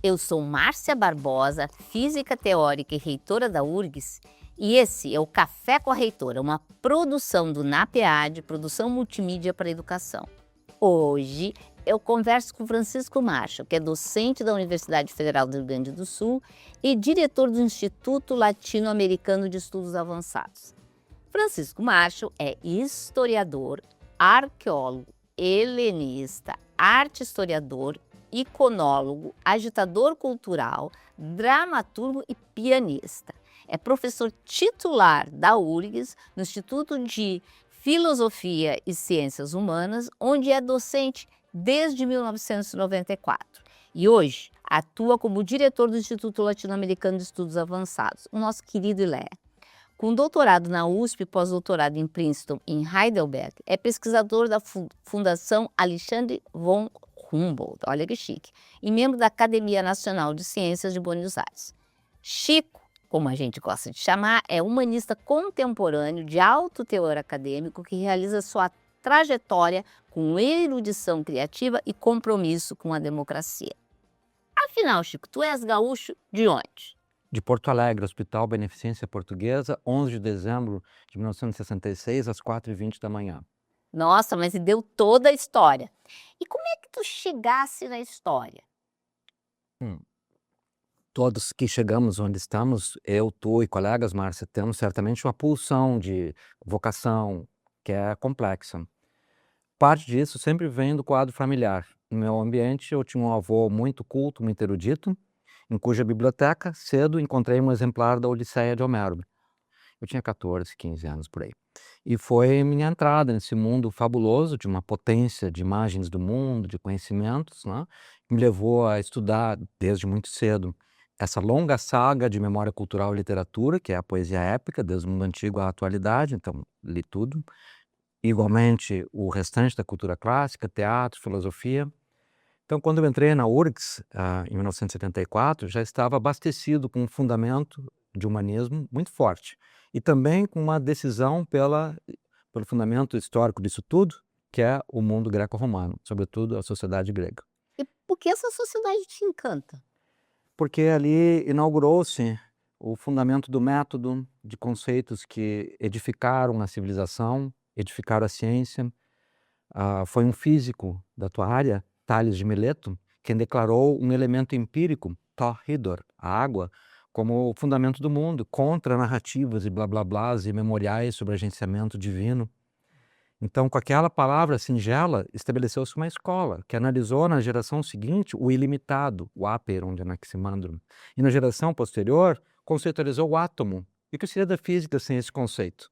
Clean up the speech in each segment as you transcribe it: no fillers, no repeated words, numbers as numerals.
Eu sou Márcia Barbosa, física teórica e reitora da URGS, e esse é o Café com a Reitora, uma produção do NAPEAD, produção multimídia para a educação. Hoje eu converso com Francisco Marshall, que é docente da Universidade Federal do Rio Grande do Sul e diretor do Instituto Latino-Americano de Estudos Avançados. Francisco Marshall é historiador, arqueólogo, helenista, arte historiador, iconólogo, agitador cultural, dramaturgo e pianista. É professor titular da URGS, no Instituto de Filosofia e Ciências Humanas, onde é docente desde 1994. E hoje atua como diretor do Instituto Latino-Americano de Estudos Avançados, o nosso querido ILEA. Com doutorado na USP e pós-doutorado em Princeton e em Heidelberg, é pesquisador da Fundação Alexandre von Humboldt, olha que chique, e membro da Academia Nacional de Ciências de Buenos Aires. Chico, como a gente gosta de chamar, é humanista contemporâneo de alto teor acadêmico que realiza sua trajetória com erudição criativa e compromisso com a democracia. Afinal, Chico, tu és gaúcho de onde? De Porto Alegre, Hospital Beneficência Portuguesa, 11 de dezembro de 1966, às 4h20 da manhã. Nossa, mas e deu toda a história. E como é que tu chegasse na história? Todos que chegamos onde estamos, eu, tu e colegas, Márcia, temos certamente uma pulsão de vocação que é complexa. Parte disso sempre vem do quadro familiar. No meu ambiente, eu tinha um avô muito culto, muito erudito, em cuja biblioteca, cedo, encontrei um exemplar da Odisseia de Homero. Eu tinha 14, 15 anos por aí. E foi minha entrada nesse mundo fabuloso de uma potência de imagens do mundo, de conhecimentos, né, que me levou a estudar desde muito cedo essa longa saga de memória cultural e literatura, que é a poesia épica, desde o mundo antigo à atualidade, então li tudo. Igualmente o restante da cultura clássica, teatro, filosofia. Então, quando eu entrei na URGS, em 1974, já estava abastecido com um fundamento de humanismo muito forte. E também com uma decisão pelo fundamento histórico disso tudo, que é o mundo greco-romano, sobretudo a sociedade grega. E por que essa sociedade te encanta? Porque ali inaugurou-se o fundamento do método, de conceitos que edificaram a civilização, edificaram a ciência. Foi um físico da tua área, Tales de Mileto, quem declarou um elemento empírico, το hydror, a água, como o fundamento do mundo, contra narrativas e blá blá blás e memoriais sobre agenciamento divino. Então, com aquela palavra singela, estabeleceu-se uma escola que analisou na geração seguinte o ilimitado, o aperon de Anaximandro, e na geração posterior conceitualizou o átomo. E o que seria da física sem esse conceito?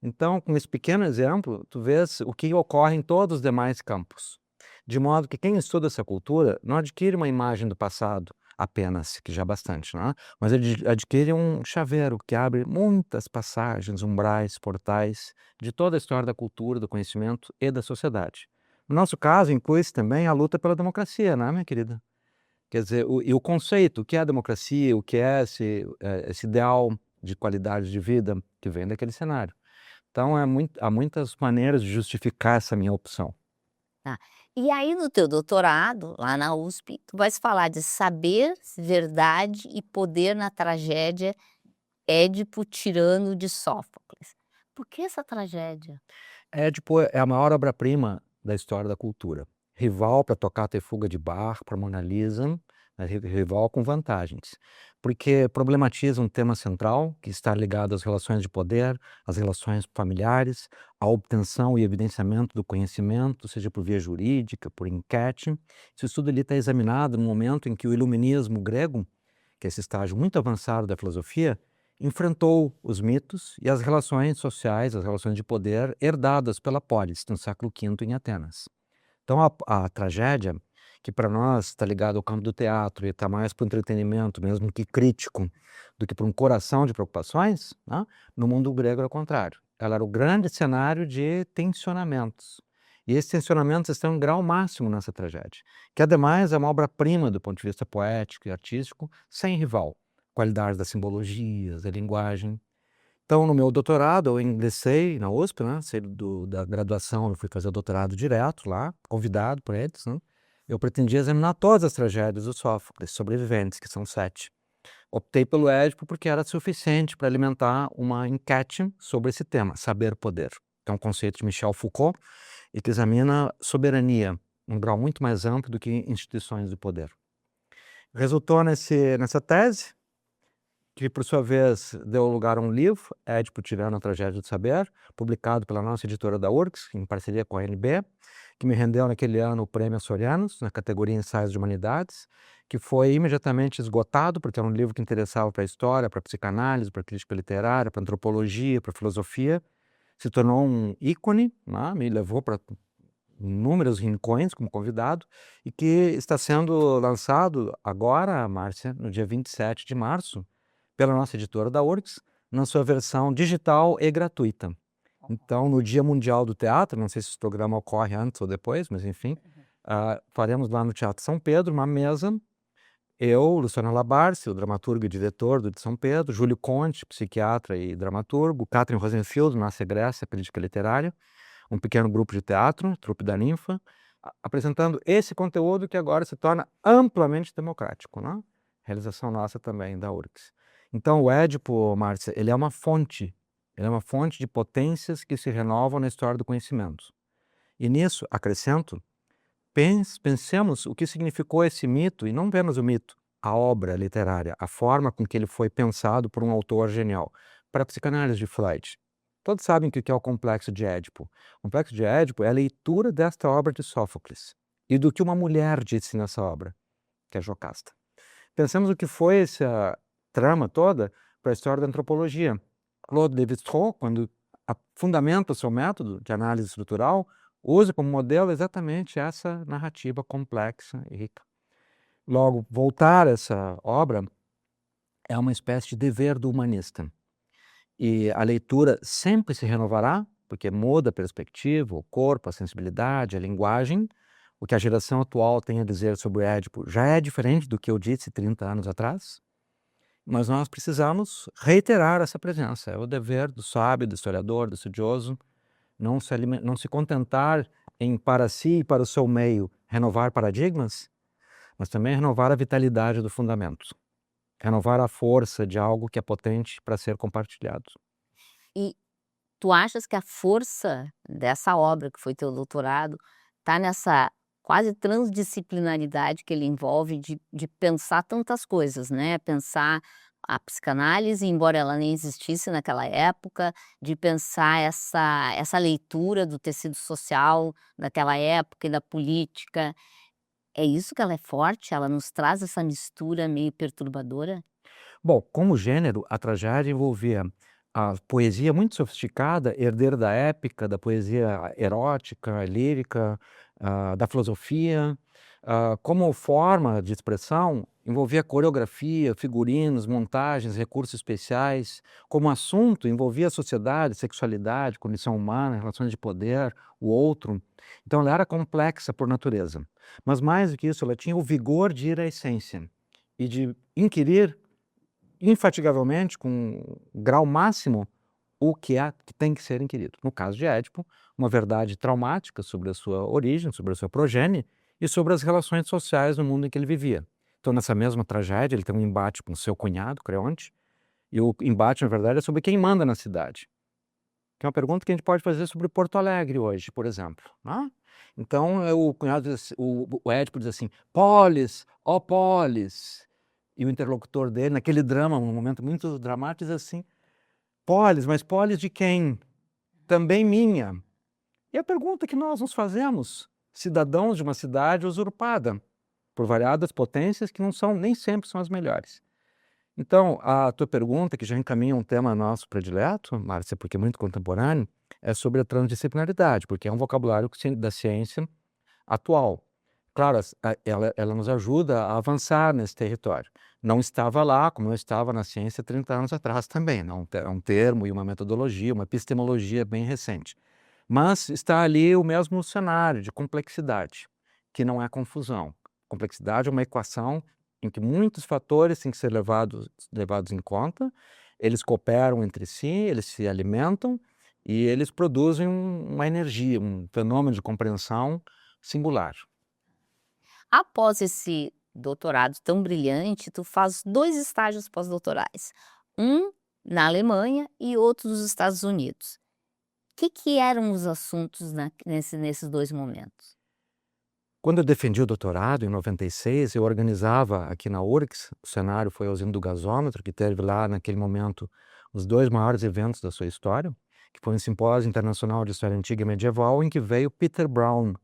Então, com esse pequeno exemplo, tu vês o que ocorre em todos os demais campos. De modo que quem estuda essa cultura não adquire uma imagem do passado apenas, que já é bastante, né? Mas ele adquire um chaveiro que abre muitas passagens, umbrais, portais de toda a história da cultura, do conhecimento e da sociedade. No nosso caso, inclui-se também a luta pela democracia, né, minha querida? Quer dizer, o conceito, o que é a democracia, o que é esse ideal de qualidade de vida que vem daquele cenário. Então há muitas maneiras de justificar essa minha opção. Tá. E aí no teu doutorado, lá na USP, tu vais falar de saber, verdade e poder na tragédia Édipo Tirano de Sófocles. Por que essa tragédia? Édipo é a maior obra-prima da história da cultura. Rival para Toccata e Fuga de Bach, para Mona Lisa, rival com vantagens. Porque problematiza um tema central que está ligado às relações de poder, às relações familiares, à obtenção e evidenciamento do conhecimento, seja por via jurídica, por enquete. Esse estudo está examinado no momento em que o iluminismo grego, que é esse estágio muito avançado da filosofia, enfrentou os mitos e as relações sociais, as relações de poder herdadas pela polis no século V em Atenas. Então a tragédia, que para nós está ligado ao campo do teatro e está mais para o entretenimento, mesmo que crítico, do que para um coração de preocupações, né? No mundo grego era o contrário. Ela era o grande cenário de tensionamentos. E esses tensionamentos estão em grau máximo nessa tragédia, que ademais é uma obra-prima do ponto de vista poético e artístico, sem rival. Qualidade das simbologias, da linguagem. Então, no meu doutorado, eu ingressei na USP, né? Saí da graduação, eu fui fazer o doutorado direto lá, convidado por eles, né? Eu pretendia examinar todas as tragédias do Sófocles, sobreviventes, que são 7. Optei pelo Édipo porque era suficiente para alimentar uma enquete sobre esse tema, saber-poder, que é um conceito de Michel Foucault e que examina soberania, um grau muito mais amplo do que instituições de poder. Resultou nessa tese, que por sua vez deu lugar a um livro, Édipo Tirano, a Tragédia do Saber, publicado pela nossa editora da URGS, em parceria com a ANB, que me rendeu naquele ano o Prêmio Açorianos, na categoria Ensaios de Humanidades, que foi imediatamente esgotado, porque era um livro que interessava para a história, para a psicanálise, para a crítica literária, para a antropologia, para a filosofia. Se tornou um ícone, né? Me levou para inúmeros rincões como convidado, e que está sendo lançado agora, Márcia, no dia 27 de março, pela nossa editora da URGS, na sua versão digital e gratuita. Então, no Dia Mundial do Teatro, não sei se esse programa ocorre antes ou depois, mas enfim, faremos lá no Teatro São Pedro uma mesa, eu, Luciano Labarce, o dramaturgo e diretor do de São Pedro, Júlio Conte, psiquiatra e dramaturgo, Katrin Rosenfield, nossa egrécia, crítica literária, um pequeno grupo de teatro, Trupe da Ninfa, apresentando esse conteúdo que agora se torna amplamente democrático, né? Realização nossa também, da URGS. Então, o Édipo, Márcia, ele é uma fonte de potências que se renovam na história do conhecimento. E nisso, acrescento, pensemos o que significou esse mito, e não apenas o mito, a obra literária, a forma com que ele foi pensado por um autor genial, para a psicanálise de Freud. Todos sabem o que é o complexo de Édipo. O complexo de Édipo é a leitura desta obra de Sófocles e do que uma mulher disse nessa obra, que é Jocasta. Pensemos o que foi essa trama toda para a história da antropologia. Claude Lévi-Strauss, quando fundamenta o seu método de análise estrutural, usa como modelo exatamente essa narrativa complexa e rica. Logo, voltar a essa obra é uma espécie de dever do humanista. E a leitura sempre se renovará, porque muda a perspectiva, o corpo, a sensibilidade, a linguagem. O que a geração atual tem a dizer sobre o Édipo já é diferente do que eu disse 30 anos atrás, mas nós precisamos reiterar essa presença. É o dever do sábio, do historiador, do estudioso, não se contentar em, para si e para o seu meio, renovar paradigmas, mas também renovar a vitalidade do fundamento, renovar a força de algo que é potente para ser compartilhado. E tu achas que a força dessa obra, que foi teu doutorado, tá nessa quase transdisciplinaridade que ele envolve de pensar tantas coisas, né, pensar a psicanálise, embora ela nem existisse naquela época, de pensar essa leitura do tecido social daquela época e da política. É isso que ela é forte? Ela nos traz essa mistura meio perturbadora? Bom, como gênero, a tragédia envolvia a poesia muito sofisticada, herdeira da épica, da poesia erótica, lírica, da filosofia. Como forma de expressão, envolvia coreografia, figurinos, montagens, recursos especiais. Como assunto, envolvia a sociedade, sexualidade, condição humana, relações de poder, o outro. Então, ela era complexa por natureza. Mas, mais do que isso, ela tinha o vigor de ir à essência e de inquirir infatigavelmente, com grau máximo, o que tem que ser inquirido. No caso de Édipo, uma verdade traumática sobre a sua origem, sobre a sua progênie e sobre as relações sociais no mundo em que ele vivia. Então, nessa mesma tragédia, ele tem um embate com seu cunhado, Creonte, e o embate, na verdade, é sobre quem manda na cidade. Que é uma pergunta que a gente pode fazer sobre Porto Alegre hoje, por exemplo, né? Então, o cunhado o Édipo diz assim: Polis, ó Polis. E o interlocutor dele, naquele drama, um momento muito dramático, diz assim: Polis, mas polis de quem? Também minha. E a pergunta que nós nos fazemos, cidadãos de uma cidade usurpada por variadas potências que nem sempre são as melhores. Então, a tua pergunta, que já encaminha um tema nosso predileto, Márcia, porque é muito contemporâneo, é sobre a transdisciplinaridade, porque é um vocabulário da ciência atual. Claro, ela nos ajuda a avançar nesse território. Não estava lá, como não estava na ciência 30 anos atrás também. Não, é um termo e uma metodologia, uma epistemologia bem recente. Mas está ali o mesmo cenário de complexidade, que não é confusão. Complexidade é uma equação em que muitos fatores têm que ser levados em conta, eles cooperam entre si, eles se alimentam e eles produzem uma energia, um fenômeno de compreensão singular. Após esse doutorado tão brilhante, tu faz 2 estágios pós-doutorais, um na Alemanha e outro nos Estados Unidos. Que eram os assuntos nesses 2 momentos? Quando eu defendi o doutorado, em 96, eu organizava aqui na URGS, o cenário foi a usina do gasômetro, que teve lá, naquele momento, os 2 maiores eventos da sua história, que foi um simpósio internacional de história antiga e medieval, em que veio Peter Brown,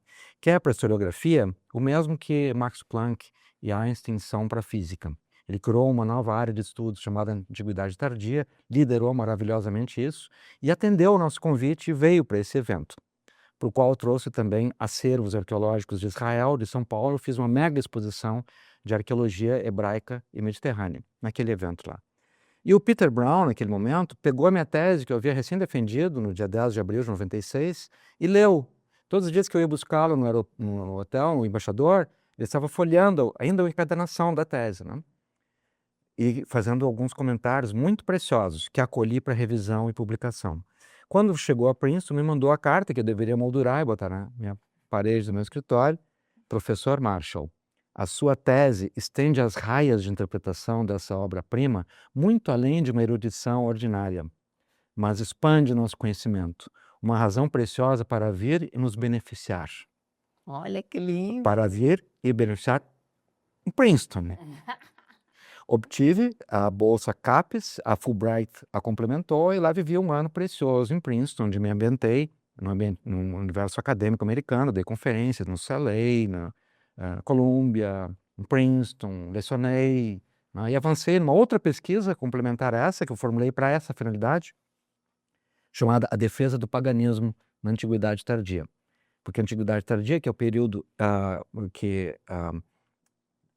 que é para a historiografia o mesmo que Max Planck e Einstein são para a física. Ele criou uma nova área de estudos chamada Antiguidade Tardia, liderou maravilhosamente isso, e atendeu o nosso convite e veio para esse evento, para o qual trouxe também acervos arqueológicos de Israel, de São Paulo. Fiz uma mega exposição de arqueologia hebraica e mediterrânea, naquele evento lá. E o Peter Brown, naquele momento, pegou a minha tese, que eu havia recém-defendido, no dia 10 de abril de 96, e leu. Todos os dias que eu ia buscá-lo no hotel, o embaixador, ele estava folheando ainda a encadernação da tese, né? E fazendo alguns comentários muito preciosos, que acolhi para revisão e publicação. Quando chegou a Princeton, me mandou a carta que eu deveria moldurar e botar na minha parede do meu escritório. Professor Marshall, a sua tese estende as raias de interpretação dessa obra-prima muito além de uma erudição ordinária, mas expande nosso conhecimento, uma razão preciosa para vir e nos beneficiar. Olha que lindo! Para vir e beneficiar em Princeton, né? Obtive a bolsa CAPES, a Fulbright a complementou e lá vivi um ano precioso em Princeton, onde me ambientei no universo acadêmico americano, dei conferências no UCLA, na Columbia, em Princeton, lecionei, né, e avancei numa outra pesquisa complementar a essa, que eu formulei para essa finalidade, chamada A Defesa do Paganismo na Antiguidade Tardia. Porque a Antiguidade Tardia, que é o período que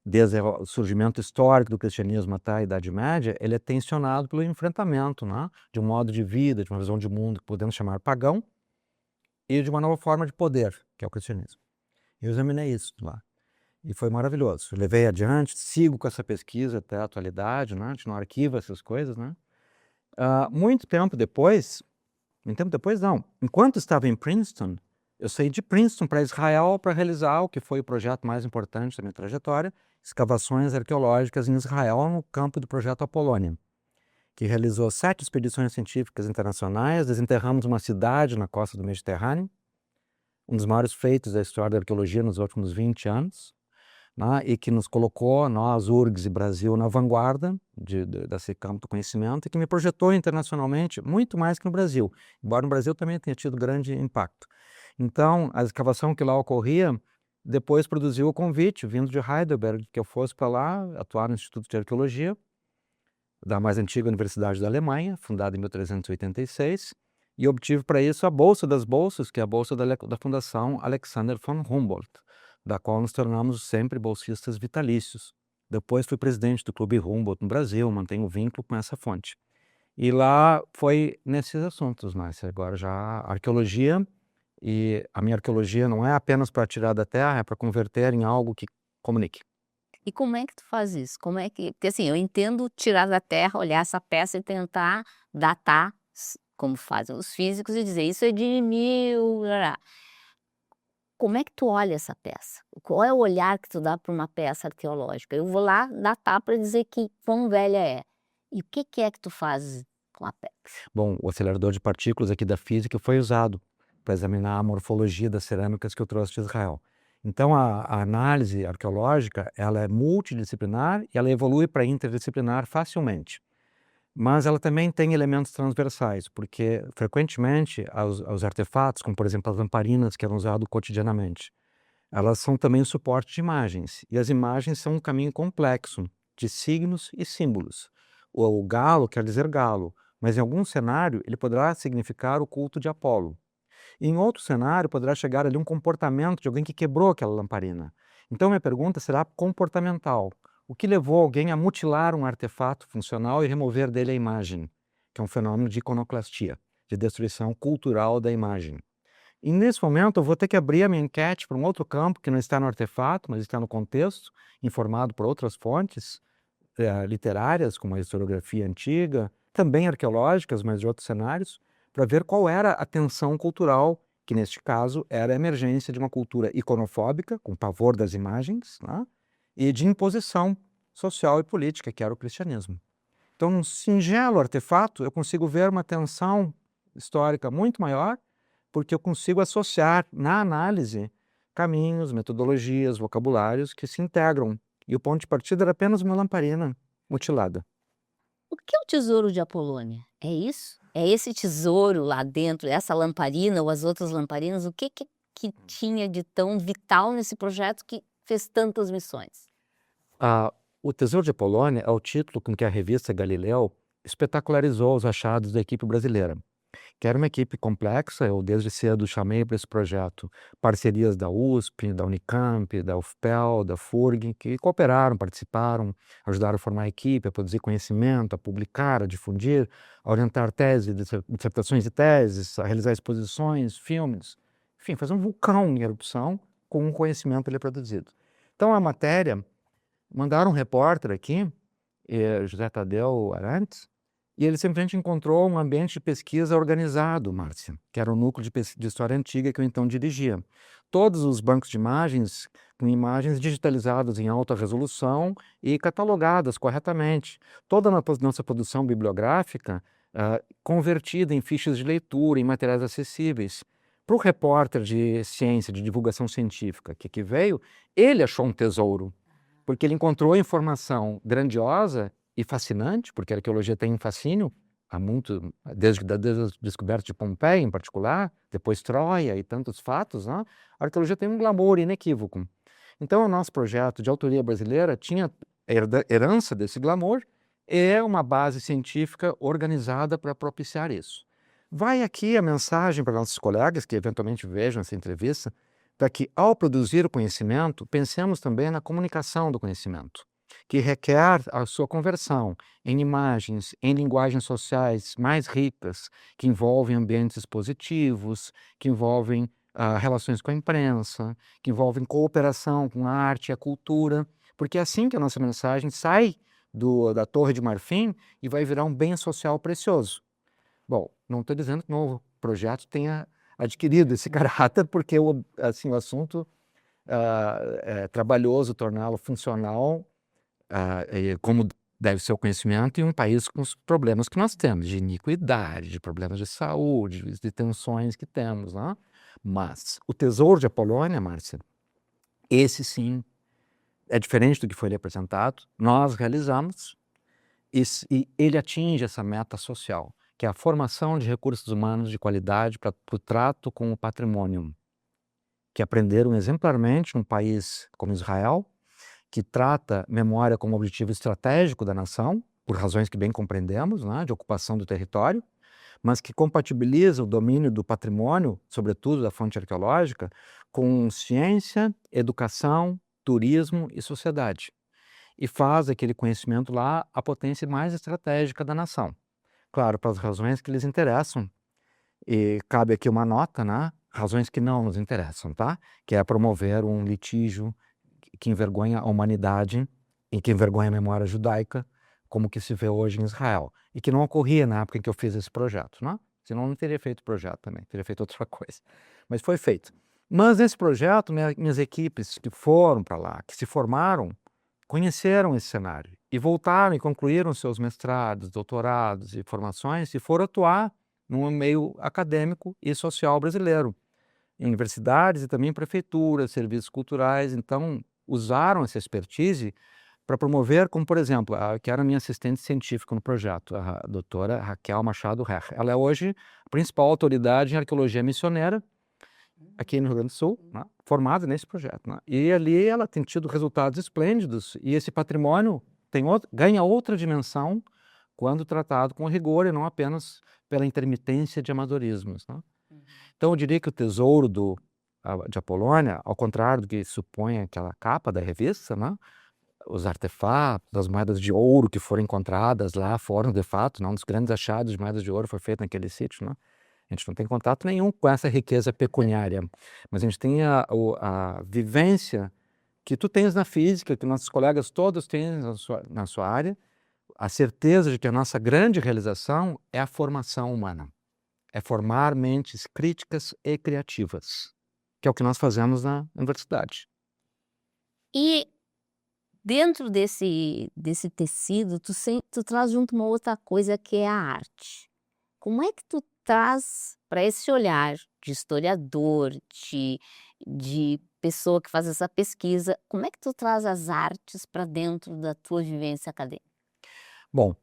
desde o surgimento histórico do cristianismo até a Idade Média, ele é tensionado pelo enfrentamento, né, de um modo de vida, de uma visão de mundo que podemos chamar pagão, e de uma nova forma de poder, que é o cristianismo. Eu examinei isso lá, e foi maravilhoso. Eu levei adiante, sigo com essa pesquisa até a atualidade, né, a gente não arquiva essas coisas, né. Muito tempo depois não, enquanto estava em Princeton, eu saí de Princeton para Israel para realizar o que foi o projeto mais importante da minha trajetória, escavações arqueológicas em Israel, no campo do projeto Apolônia, que realizou 7 expedições científicas internacionais. Desenterramos uma cidade na costa do Mediterrâneo, um dos maiores feitos da história da arqueologia nos últimos 20 anos, né, e que nos colocou, nós, URGS e Brasil, na vanguarda desse campo do conhecimento, e que me projetou internacionalmente muito mais que no Brasil, embora no Brasil também tenha tido grande impacto. Então, a escavação que lá ocorria depois produziu o convite, vindo de Heidelberg, que eu fosse para lá atuar no Instituto de Arqueologia da mais antiga Universidade da Alemanha, fundada em 1386, e obtive para isso a Bolsa das Bolsas, que é a bolsa da Fundação Alexander von Humboldt, da qual nos tornamos sempre bolsistas vitalícios. Depois fui presidente do Clube Humboldt no Brasil, mantenho vínculo com essa fonte. E lá foi nesses assuntos, Márcia, agora já a arqueologia. E a minha arqueologia não é apenas para tirar da terra, é para converter em algo que comunique. E como é que tu faz isso? Como é que porque assim, eu entendo tirar da terra, olhar essa peça e tentar datar, como fazem os físicos, e dizer: "Isso é de 1000 tará". Como é que tu olha essa peça? Qual é o olhar que tu dá para uma peça arqueológica? Eu vou lá datar para dizer que quão velha é. E o que é que tu fazes com a peça? Bom, o acelerador de partículas aqui da física foi usado para examinar a morfologia das cerâmicas que eu trouxe de Israel. Então, a análise arqueológica, ela é multidisciplinar e ela evolui para interdisciplinar facilmente. Mas ela também tem elementos transversais, porque frequentemente os artefatos, como por exemplo as lamparinas que eram usadas cotidianamente, elas são também o suporte de imagens, e as imagens são um caminho complexo de signos e símbolos. O galo quer dizer galo, mas em algum cenário ele poderá significar o culto de Apolo. E em outro cenário poderá chegar ali um comportamento de alguém que quebrou aquela lamparina. Então minha pergunta será comportamental. O que levou alguém a mutilar um artefato funcional e remover dele a imagem, que é um fenômeno de iconoclastia, de destruição cultural da imagem. E nesse momento eu vou ter que abrir a minha enquete para um outro campo que não está no artefato, mas está no contexto, informado por outras fontes literárias, como a historiografia antiga, também arqueológicas, mas de outros cenários, para ver qual era a tensão cultural que neste caso era a emergência de uma cultura iconofóbica, com pavor das imagens, né? E de imposição social e política, que era o cristianismo. Então, num singelo artefato, eu consigo ver uma tensão histórica muito maior, porque eu consigo associar na análise caminhos, metodologias, vocabulários que se integram. E o ponto de partida era apenas uma lamparina mutilada. O que é o tesouro de Apolônia? É isso? É esse tesouro lá dentro, essa lamparina ou as outras lamparinas? O que tinha de tão vital nesse projeto que fez tantas missões? O Tesouro de Apolônia é o título com que a revista Galileu espetacularizou os achados da equipe brasileira, que era uma equipe complexa. Eu desde cedo chamei para esse projeto parcerias da USP, da Unicamp, da UFPEL, da FURG, que cooperaram, participaram, ajudaram a formar a equipe, a produzir conhecimento, a publicar, a difundir, a orientar teses, dissertações de teses, a realizar exposições, filmes, enfim, fazer um vulcão em erupção com o conhecimento ali produzido. Então a matéria, mandaram um repórter aqui, José Tadeu Arantes, e ele simplesmente encontrou um ambiente de pesquisa organizado, Márcia, que era o núcleo de história antiga que eu então dirigia. Todos os bancos de imagens, com imagens digitalizadas em alta resolução e catalogadas corretamente. Toda a nossa produção bibliográfica convertida em fichas de leitura, em materiais acessíveis. Para o repórter de ciência, de divulgação científica que veio, ele achou um tesouro, porque ele encontrou informação grandiosa e fascinante, porque a arqueologia tem um fascínio há muito, desde a descoberta de Pompeia em particular, depois Troia e tantos fatos, né? A arqueologia tem um glamour inequívoco. Então o nosso projeto de autoria brasileira tinha herança desse glamour e uma base científica organizada para propiciar isso. Vai aqui a mensagem para nossos colegas que eventualmente vejam essa entrevista, para que, ao produzir o conhecimento, pensemos também na comunicação do conhecimento, que requer a sua conversão em imagens, em linguagens sociais mais ricas, que envolvem ambientes expositivos, que envolvem relações com a imprensa, que envolvem cooperação com a arte e a cultura, porque é assim que a nossa mensagem sai da Torre de Marfim e vai virar um bem social precioso. Bom, não estou dizendo que o novo projeto tenha adquirido esse caráter, porque assim, o assunto é trabalhoso torná-lo funcional, como deve ser o conhecimento, em um país com os problemas que nós temos, de iniquidade, de problemas de saúde, de tensões que temos, né? Mas o Tesouro de Apolônia, Márcia, esse sim é diferente do que foi lhe apresentado. Nós realizamos e ele atinge essa meta social, que é a formação de recursos humanos de qualidade para o trato com o patrimônio, que aprenderam exemplarmente num país como Israel, que trata memória como objetivo estratégico da nação, por razões que bem compreendemos, né, de ocupação do território, mas que compatibiliza o domínio do patrimônio, sobretudo da fonte arqueológica, com ciência, educação, turismo e sociedade. E faz aquele conhecimento lá a potência mais estratégica da nação. Claro, para as razões que lhes interessam. E cabe aqui uma nota, né? Razões que não nos interessam, tá? Que é promover um litígio que envergonha a humanidade e que envergonha a memória judaica, como que se vê hoje em Israel. E que não ocorria na época em que eu fiz esse projeto, né? Senão não teria feito o projeto também, teria feito outra coisa. Mas foi feito. Mas nesse projeto, minhas equipes que foram para lá, que se formaram, conheceram esse cenário e voltaram e concluíram seus mestrados, doutorados e formações e foram atuar no meio acadêmico e social brasileiro, em universidades e também em prefeituras, serviços culturais. Então, usaram essa expertise para promover, como por exemplo, que era minha assistente científica no projeto, a doutora Raquel Machado Rech. Ela é hoje a principal autoridade em arqueologia missionária aqui no Rio Grande do Sul, né, formada nesse projeto, né? E ali ela tem tido resultados esplêndidos e esse patrimônio ganha outra dimensão quando tratado com rigor e não apenas pela intermitência de amadorismos, né? Então eu diria que o tesouro de Apolônia, ao contrário do que supõe aquela capa da revista, né, os artefatos, as moedas de ouro que foram encontradas lá foram, de fato, um dos grandes achados de moedas de ouro foi feito naquele sítio, né? A gente não tem contato nenhum com essa riqueza pecuniária, mas a gente tem a vivência que tu tens na física, que nossos colegas todos têm na sua área, a certeza de que a nossa grande realização é a formação humana. é formar mentes críticas e criativas, que é o que nós fazemos na universidade. E dentro desse tecido, tu traz junto uma outra coisa que é a arte. Como é que tu traz para esse olhar de historiador, de pessoa que faz essa pesquisa, como é que tu traz as artes para dentro da tua vivência acadêmica? Bom,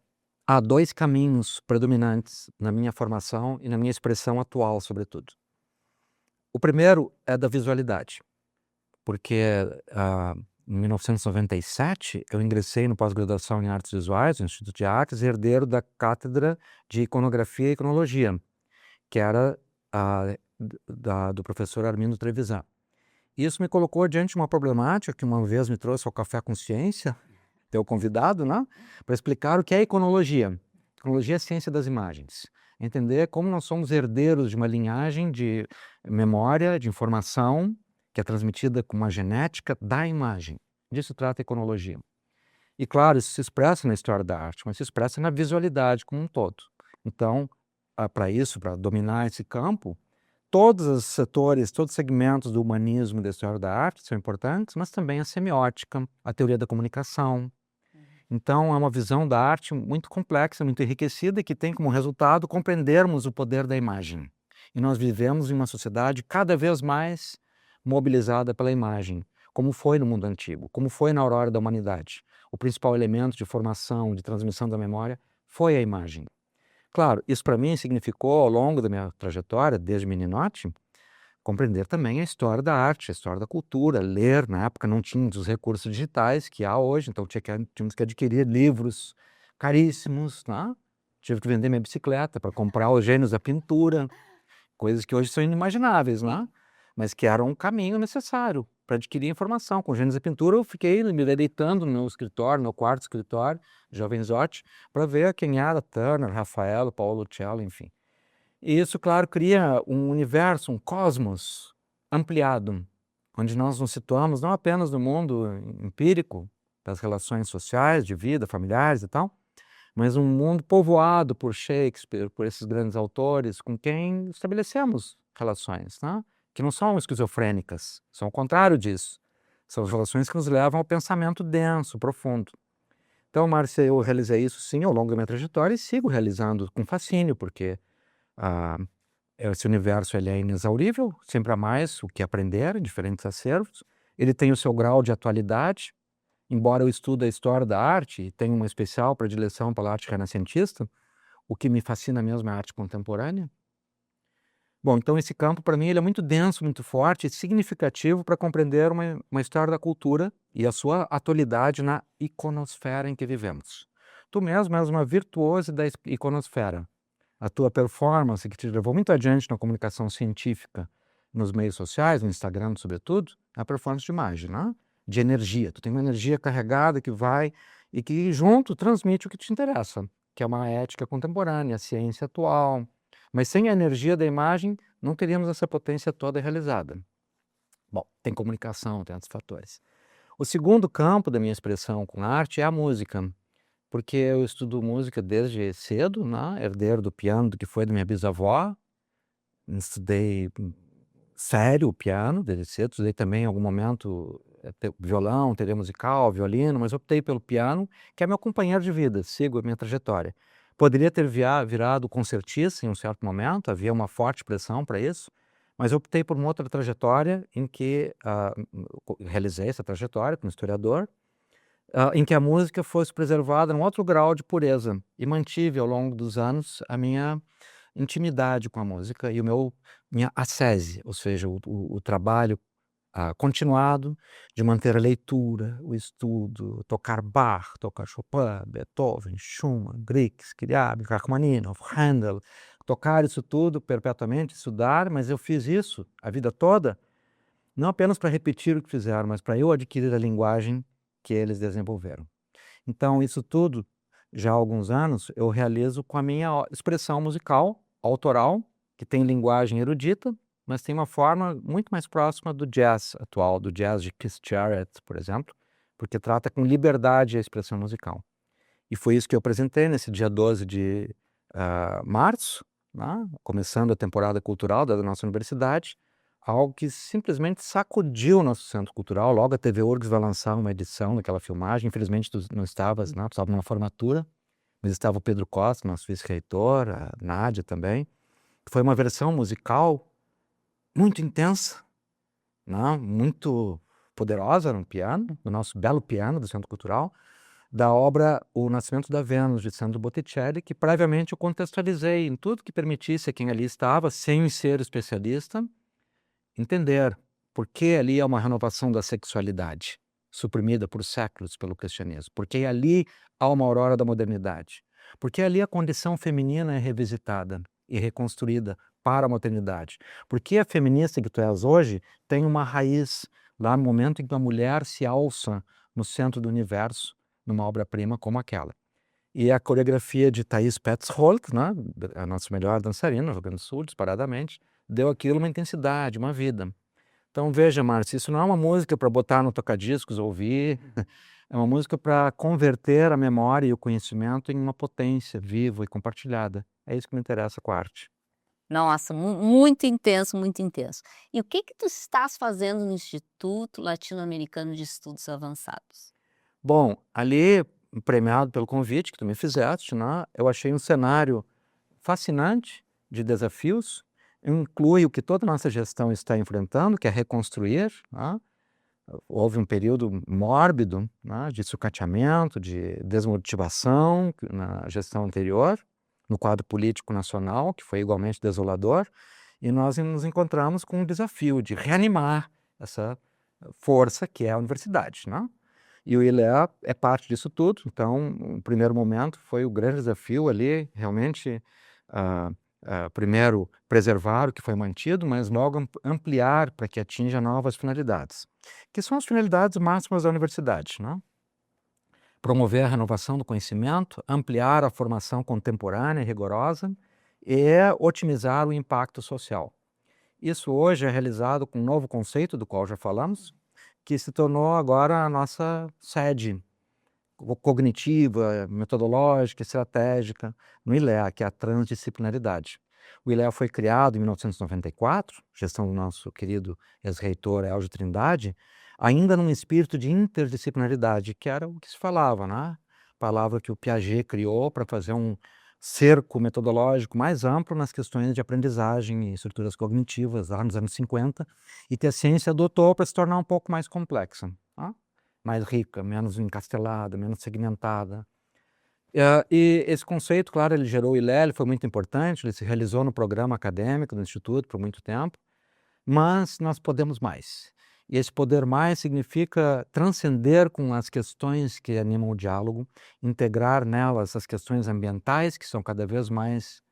há 2 caminhos predominantes na minha formação e na minha expressão atual, sobretudo. O primeiro é da visualidade, porque, em 1997 eu ingressei no pós-graduação em artes visuais, no Instituto de Artes, herdeiro da cátedra de iconografia e iconologia, que era, do professor Armindo Trevisan. Isso me colocou diante de uma problemática que uma vez me trouxe ao Café com Ciência, teu convidado, né, para explicar o que é iconologia. Iconologia é a ciência das imagens. Entender como nós somos herdeiros de uma linhagem de memória, de informação, que é transmitida com uma genética da imagem. Disso trata a iconologia. E claro, isso se expressa na história da arte, mas se expressa na visualidade como um todo. Então, para dominar esse campo, todos os setores, todos os segmentos do humanismo e da história da arte são importantes, mas também a semiótica, a teoria da comunicação. Então, é uma visão da arte muito complexa, muito enriquecida e que tem como resultado compreendermos o poder da imagem. E nós vivemos em uma sociedade cada vez mais mobilizada pela imagem, como foi no mundo antigo, como foi na aurora da humanidade. O principal elemento de formação, de transmissão da memória, foi a imagem. Claro, isso para mim significou, ao longo da minha trajetória, desde meninote, compreender também a história da arte, a história da cultura, ler. Na época não tínhamos os recursos digitais que há hoje, então tínhamos que adquirir livros caríssimos, né? Tive que vender minha bicicleta para comprar os gênios da pintura, coisas que hoje são inimagináveis, né? Mas que eram um caminho necessário para adquirir informação. Com gênios da pintura eu fiquei me deleitando no meu escritório, no meu quarto escritório, jovenzote, para ver quem era Turner, Rafael, Paulo Cello, enfim. E isso, claro, cria um universo, um cosmos ampliado, onde nós nos situamos não apenas no mundo empírico, das relações sociais, de vida, familiares e tal, mas um mundo povoado por Shakespeare, por esses grandes autores com quem estabelecemos relações, né? Que não são esquizofrênicas, são o contrário disso. São relações que nos levam ao pensamento denso, profundo. Então, Márcia, eu realizei isso sim ao longo da minha trajetória e sigo realizando com fascínio, porque esse universo ele é inexaurível, sempre há mais o que aprender em diferentes acervos. Ele tem o seu grau de atualidade, embora eu estude a história da arte e tenha uma especial predileção pela arte renascentista, o que me fascina mesmo é a arte contemporânea. Bom, então esse campo para mim ele é muito denso, muito forte e significativo para compreender uma história da cultura e a sua atualidade na iconosfera em que vivemos. Tu mesmo és uma virtuose da iconosfera. A tua performance, que te levou muito adiante na comunicação científica, nos meios sociais, no Instagram sobretudo, é a performance de imagem, né? De energia. Tu tem uma energia carregada que vai e que junto transmite o que te interessa, que é uma ética contemporânea, a ciência atual. Mas sem a energia da imagem, não teríamos essa potência toda realizada. Bom, tem comunicação, tem outros fatores. O segundo campo da minha expressão com arte é a música, porque eu estudo música desde cedo, né? Herdeiro do piano do que foi da minha bisavó. Estudei sério o piano desde cedo, estudei também em algum momento violão, teoria musical, violino, mas optei pelo piano, que é meu companheiro de vida, sigo a minha trajetória. Poderia ter virado concertista em um certo momento, havia uma forte pressão para isso, mas optei por uma outra trajetória em que realizei essa trajetória como historiador, em que a música fosse preservada num outro grau de pureza e mantive ao longo dos anos a minha intimidade com a música e minha ascese, ou seja, o trabalho continuado de manter a leitura, o estudo, tocar Bach, tocar Chopin, Beethoven, Schumann, Grieg, Scriabin, Rachmaninoff, Handel, tocar isso tudo perpetuamente, estudar, mas eu fiz isso a vida toda, não apenas para repetir o que fizeram, mas para eu adquirir a linguagem que eles desenvolveram. Então, isso tudo, já há alguns anos, eu realizo com a minha expressão musical, autoral, que tem linguagem erudita, mas tem uma forma muito mais próxima do jazz atual, do jazz de Keith Jarrett, por exemplo, porque trata com liberdade a expressão musical. E foi isso que eu apresentei nesse dia 12 de março, né, começando a temporada cultural da nossa universidade, algo que simplesmente sacudiu o nosso centro cultural. Logo a TV URGS vai lançar uma edição daquela filmagem, infelizmente tu não estavas, né, tu estava numa formatura, mas estava o Pedro Costa, nosso vice-reitor, a Nádia também. Foi uma versão musical muito intensa, né, muito poderosa no piano, no nosso belo piano do Centro Cultural, da obra O Nascimento da Vênus, de Sandro Botticelli, que previamente eu contextualizei em tudo que permitisse a quem ali estava, sem ser especialista, entender por que ali é uma renovação da sexualidade, suprimida por séculos pelo cristianismo, porque ali há uma aurora da modernidade, porque ali a condição feminina é revisitada e reconstruída para a modernidade, porque a feminista que tu és hoje tem uma raiz lá no momento em que a mulher se alça no centro do universo, numa obra-prima como aquela. E a coreografia de Thaís Petzold, né, a nossa melhor dançarina no Rio Grande do Sul, disparadamente, deu aquilo uma intensidade, uma vida. Então veja, Márcia, isso não é uma música para botar no toca-discos, ouvir, é uma música para converter a memória e o conhecimento em uma potência viva e compartilhada. É isso que me interessa com a arte. Nossa, muito intenso, muito intenso. E o que que tu estás fazendo no Instituto Latino-Americano de Estudos Avançados? Bom, ali, premiado pelo convite que tu me fizeste, né, eu achei um cenário fascinante de desafios, inclui o que toda a nossa gestão está enfrentando, que é reconstruir, né? Houve um período mórbido, né, de sucateamento, de desmotivação na gestão anterior, no quadro político nacional, que foi igualmente desolador, e nós nos encontramos com um desafio de reanimar essa força que é a universidade, né? E o ILEA é parte disso tudo, então, no primeiro momento, foi o grande desafio ali, realmente, ah, primeiro preservar o que foi mantido, mas logo ampliar para que atinja novas finalidades, que são as finalidades máximas da universidade, né? Promover a renovação do conhecimento, ampliar a formação contemporânea e rigorosa e otimizar o impacto social. Isso hoje é realizado com um novo conceito, do qual já falamos, que se tornou agora a nossa sede cognitiva, metodológica, estratégica no ILEA, que é a transdisciplinaridade. O ILEA foi criado em 1994, gestão do nosso querido ex-reitor Elgio Trindade, ainda num espírito de interdisciplinaridade, que era o que se falava, né? Palavra que o Piaget criou para fazer um cerco metodológico mais amplo nas questões de aprendizagem e estruturas cognitivas, lá nos anos 50, e que a ciência adotou para se tornar um pouco mais complexa, tá? Mais rica, menos encastelada, menos segmentada. E esse conceito, claro, ele gerou o ILE, ele foi muito importante, ele se realizou no programa acadêmico do Instituto por muito tempo, mas nós podemos mais. E esse poder mais significa transcender com as questões que animam o diálogo, integrar nelas as questões ambientais, que são cada vez mais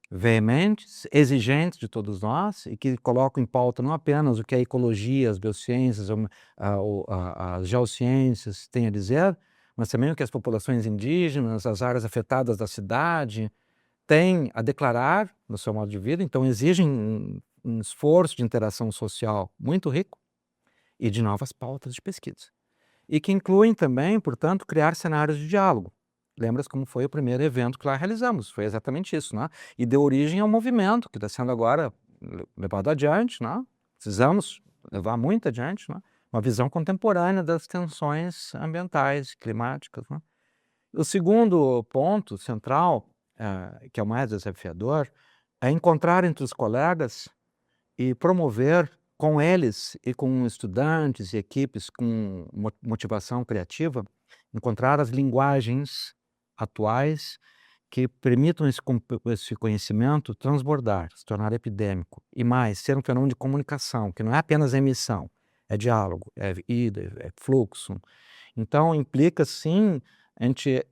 veementes, exigentes de todos nós e que colocam em pauta não apenas o que a ecologia, as biociências, as geociências têm a dizer, mas também o que as populações indígenas, as áreas afetadas da cidade têm a declarar no seu modo de vida. Então exigem um esforço de interação social muito rico e de novas pautas de pesquisa. E que incluem também, portanto, criar cenários de diálogo. Lembras como foi o primeiro evento que lá realizamos? Foi exatamente isso, né? E deu origem ao movimento que está sendo agora levado adiante, né? Precisamos levar muito adiante, né? Uma visão contemporânea das tensões ambientais, climáticas, né? O segundo ponto central, que é o mais desafiador, é encontrar entre os colegas e promover com eles e com estudantes e equipes com motivação criativa, encontrar as linguagens atuais que permitam esse conhecimento transbordar, se tornar epidêmico e mais, ser um fenômeno de comunicação, que não é apenas emissão, é diálogo, é ida, é fluxo. Então implica sim a gente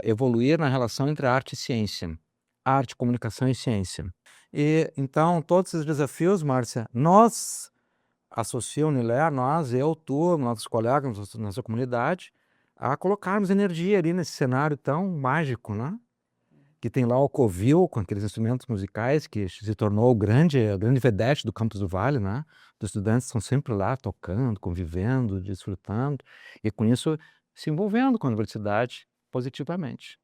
evoluir na relação entre arte e ciência, arte, comunicação e ciência. E então todos esses desafios, Márcia, nós associamos no ILEA, nós, eu, tu, nossos colegas, nossa comunidade, a colocarmos energia ali nesse cenário tão mágico, né? Que tem lá o covil com aqueles instrumentos musicais que se tornou a grande vedete do Campus do Vale, né? Os estudantes estão sempre lá tocando, convivendo, desfrutando e com isso se envolvendo com a universidade positivamente.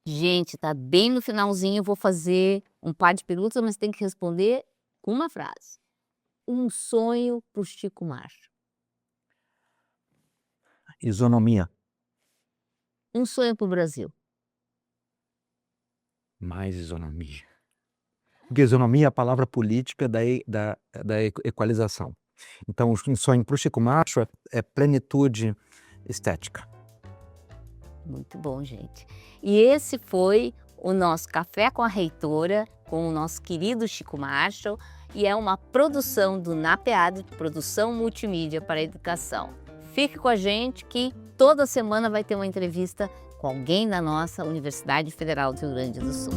Gente, tá bem no finalzinho, eu vou fazer um par de perguntas, mas tem que responder com uma frase. Um sonho para o Chico Marcho. Isonomia. Um sonho para o Brasil. Mais isonomia. Porque isonomia é a palavra política da equalização. Então, um sonho para o Chico Marcho é plenitude estética. Muito bom, gente. E esse foi o nosso Café com a Reitora, com o nosso querido Chico Marshall, e é uma produção do NAPEAD, Produção Multimídia para a Educação. Fique com a gente que toda semana vai ter uma entrevista com alguém da nossa Universidade Federal do Rio Grande do Sul.